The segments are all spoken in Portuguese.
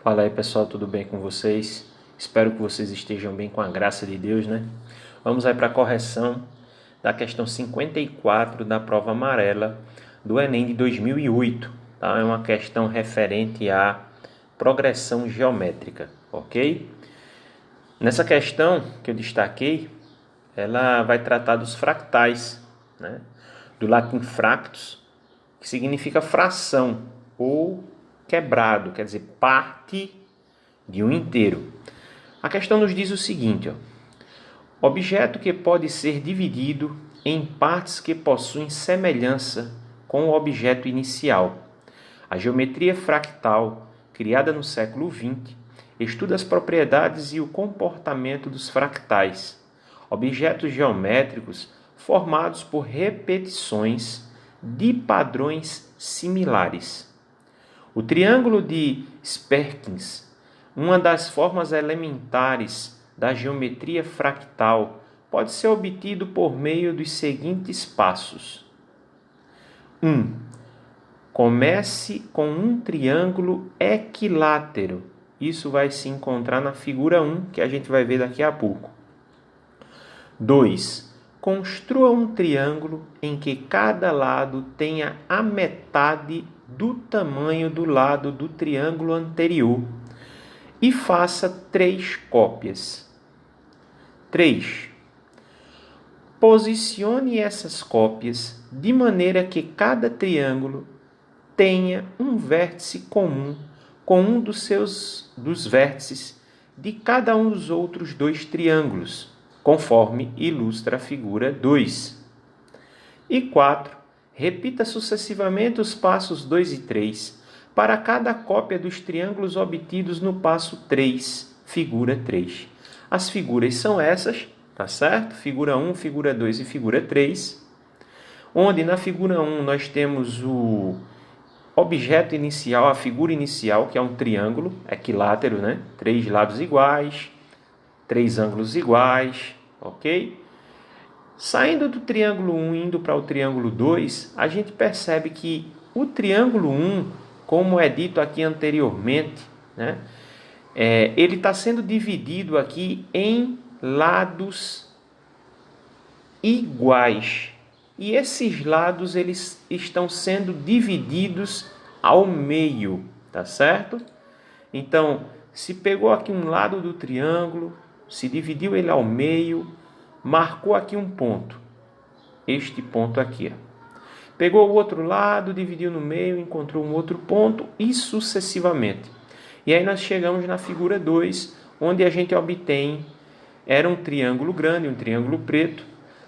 Fala aí pessoal, tudo bem com vocês? Espero que vocês estejam bem com a graça de Deus, né? Vamos aí para a correção da questão 54 da prova amarela do Enem de 2008, tá? É uma questão referente à progressão geométrica, ok? Nessa questão que eu destaquei, ela vai tratar dos fractais, né? Do latim fractus, que significa fração ou quebrado, quer dizer, parte de um inteiro. A questão nos diz o seguinte, objeto que pode ser dividido em partes que possuem semelhança com o objeto inicial. A geometria fractal, criada no século XX, estuda as propriedades e o comportamento dos fractais, objetos geométricos formados por repetições de padrões similares. O triângulo de Sperkins, uma das formas elementares da geometria fractal, pode ser obtido por meio dos seguintes passos. 1. Comece com um triângulo equilátero. Isso vai se encontrar na figura 1, que a gente vai ver daqui a pouco. 2. Construa um triângulo em que cada lado tenha a metade do tamanho do lado do triângulo anterior e faça 3 cópias. 3. Posicione essas cópias de maneira que cada triângulo tenha um vértice comum com um dos vértices de cada um dos outros 2 triângulos, conforme ilustra a figura 2. E 4. Repita sucessivamente os passos 2 e 3 para cada cópia dos triângulos obtidos no passo 3, figura 3. As figuras são essas, tá certo? Figura 1, figura 2 e figura 3, onde na figura 1 nós temos o objeto inicial, a figura inicial, que é um triângulo equilátero, né? 3 lados iguais, 3 ângulos iguais, ok? Saindo do triângulo 1 e indo para o triângulo 2, a gente percebe que o triângulo 1, como é dito aqui anteriormente, né? Ele está sendo dividido aqui em lados iguais. E esses lados eles estão sendo divididos ao meio, tá certo? Então, se pegou aqui um lado do triângulo, se dividiu ele ao meio, marcou aqui um ponto, este ponto aqui. Pegou o outro lado, dividiu no meio, encontrou um outro ponto e sucessivamente. E aí nós chegamos na figura 2, onde a gente obtém, era um triângulo grande, um triângulo preto.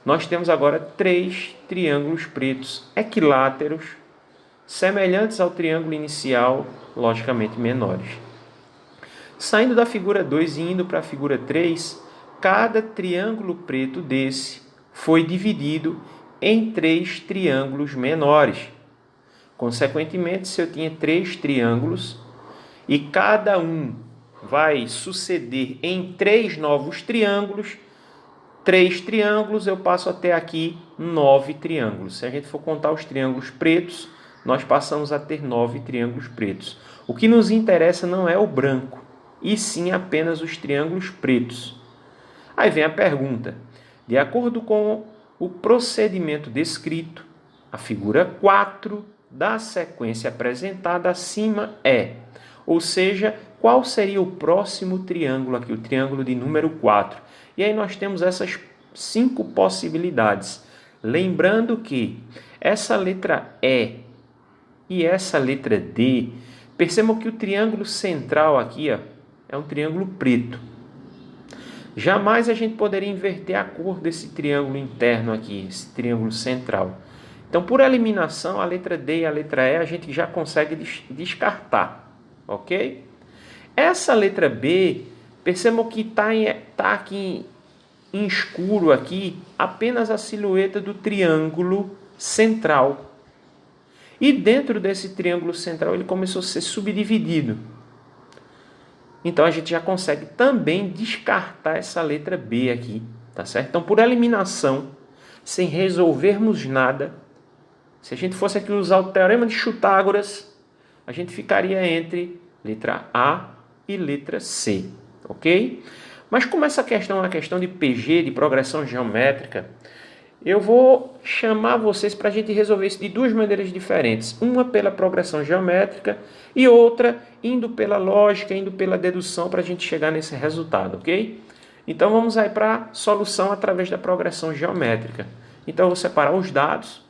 Nós temos agora 3 triângulos pretos equiláteros, semelhantes ao triângulo inicial, logicamente menores. Saindo da figura 2 e indo para a figura 3, cada triângulo preto desse foi dividido em 3 triângulos menores. Consequentemente, se eu tinha 3 triângulos e cada um vai suceder em 3 novos triângulos, 3 triângulos, eu passo até aqui 9 triângulos. Se a gente for contar os triângulos pretos, nós passamos a ter 9 triângulos pretos. O que nos interessa não é o branco, e sim apenas os triângulos pretos. Aí vem a pergunta. De acordo com o procedimento descrito, a figura 4 da sequência apresentada acima ou seja, qual seria o próximo triângulo aqui, o triângulo de número 4? E aí nós temos essas 5 possibilidades. Lembrando que essa letra E e essa letra D, percebam que o triângulo central aqui é um triângulo preto. Jamais a gente poderia inverter a cor desse triângulo interno aqui, esse triângulo central. Então, por eliminação, a letra D e a letra E a gente já consegue descartar, ok? Essa letra B, percebam que está aqui em escuro aqui apenas a silhueta do triângulo central. E dentro desse triângulo central ele começou a ser subdividido. Então a gente já consegue também descartar essa letra B aqui, tá certo? Então, por eliminação, sem resolvermos nada, se a gente fosse aqui usar o teorema de Chutágoras, a gente ficaria entre letra A e letra C, ok? Mas como essa questão é uma questão de PG, de progressão geométrica, eu vou chamar vocês para a gente resolver isso de duas maneiras diferentes. Uma pela progressão geométrica e outra indo pela lógica, indo pela dedução para a gente chegar nesse resultado, ok? Então vamos aí para a solução através da progressão geométrica. Então eu vou separar os dados.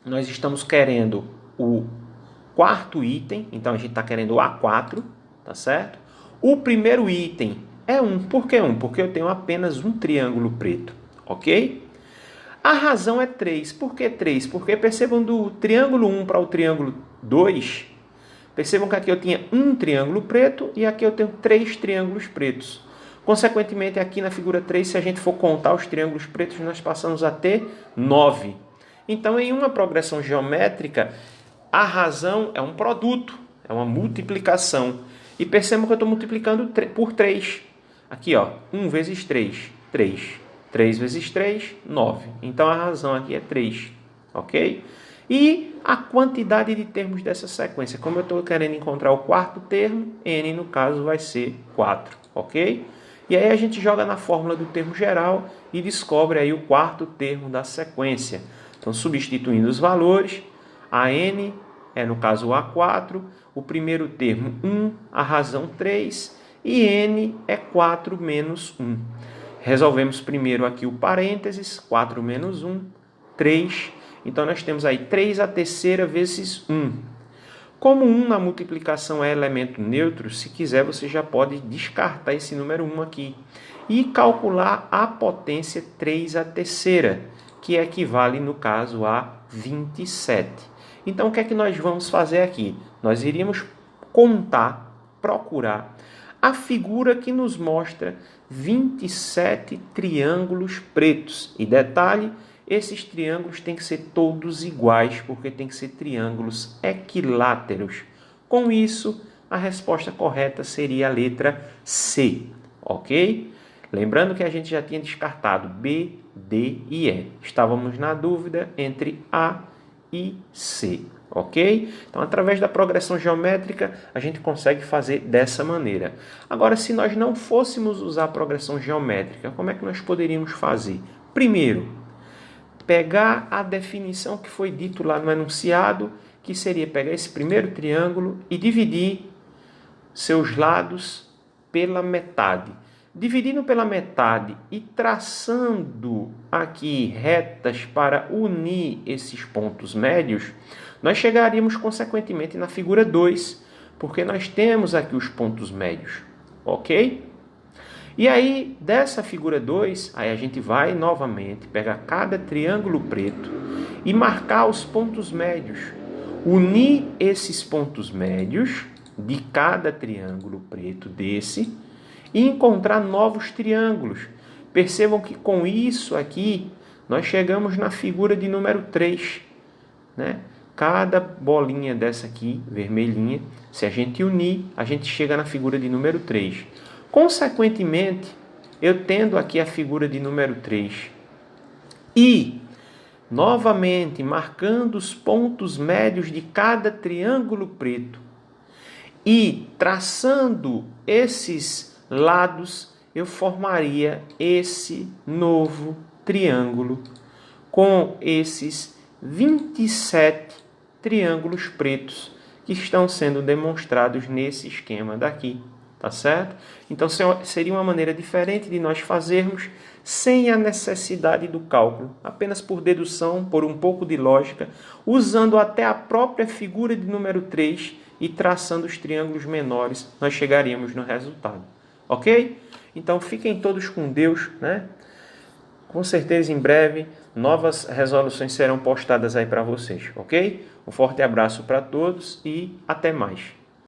Nós estamos querendo o quarto item, então a gente está querendo o A4, tá certo? O primeiro item é 1. Por que 1? Porque eu tenho apenas um triângulo preto, ok? A razão é 3. Por que 3? Porque percebam do triângulo 1 para o triângulo 2, percebam que aqui eu tinha um triângulo preto e aqui eu tenho 3 triângulos pretos. Consequentemente, aqui na figura 3, se a gente for contar os triângulos pretos, nós passamos a ter 9. Então, em uma progressão geométrica, a razão é um produto, é uma multiplicação. E percebam que eu estou multiplicando por 3. Aqui, ó, 1 vezes 3, 3. 3 vezes 3, 9. Então, a razão aqui é 3, ok? E a quantidade de termos dessa sequência. Como eu estou querendo encontrar o quarto termo, n, no caso, vai ser 4, ok? E aí a gente joga na fórmula do termo geral e descobre aí o quarto termo da sequência. Então, substituindo os valores, a n é, no caso, o A4, o primeiro termo 1, a razão 3, e n é 4 menos 1. Resolvemos primeiro aqui o parênteses, 4 menos 1, 3. Então, nós temos aí 3 a terceira vezes 1. Como 1 na multiplicação é elemento neutro, se quiser, você já pode descartar esse número 1 aqui e calcular a potência 3 a terceira, que equivale, no caso, a 27. Então, o que é que nós vamos fazer aqui? Nós iríamos contar, procurar a figura que nos mostra 27 triângulos pretos. E detalhe, esses triângulos têm que ser todos iguais, porque tem que ser triângulos equiláteros. Com isso, a resposta correta seria a letra C, ok? Lembrando que a gente já tinha descartado B, D e E. Estávamos na dúvida entre A e C, ok? Então, através da progressão geométrica, a gente consegue fazer dessa maneira. Agora, se nós não fôssemos usar a progressão geométrica, como é que nós poderíamos fazer? Primeiro, pegar a definição que foi dito lá no enunciado, que seria pegar esse primeiro triângulo e dividir seus lados pela metade. Dividindo pela metade e traçando aqui retas para unir esses pontos médios, nós chegaríamos consequentemente na figura 2, porque nós temos aqui os pontos médios, ok? E aí, dessa figura 2, aí a gente vai novamente pegar cada triângulo preto e marcar os pontos médios. Unir esses pontos médios de cada triângulo preto desse e encontrar novos triângulos. Percebam que com isso aqui, nós chegamos na figura de número 3, né? Cada bolinha dessa aqui, vermelhinha, se a gente unir, a gente chega na figura de número 3. Consequentemente, eu tendo aqui a figura de número 3 e, novamente, marcando os pontos médios de cada triângulo preto e traçando esses lados, eu formaria esse novo triângulo com esses 27 triângulos pretos que estão sendo demonstrados nesse esquema daqui, tá certo? Então, seria uma maneira diferente de nós fazermos sem a necessidade do cálculo, apenas por dedução, por um pouco de lógica, usando até a própria figura de número 3 e traçando os triângulos menores, nós chegaríamos no resultado. Ok? Então, fiquem todos com Deus, né? Com certeza, em breve, novas resoluções serão postadas aí para vocês, ok? Um forte abraço para todos e até mais.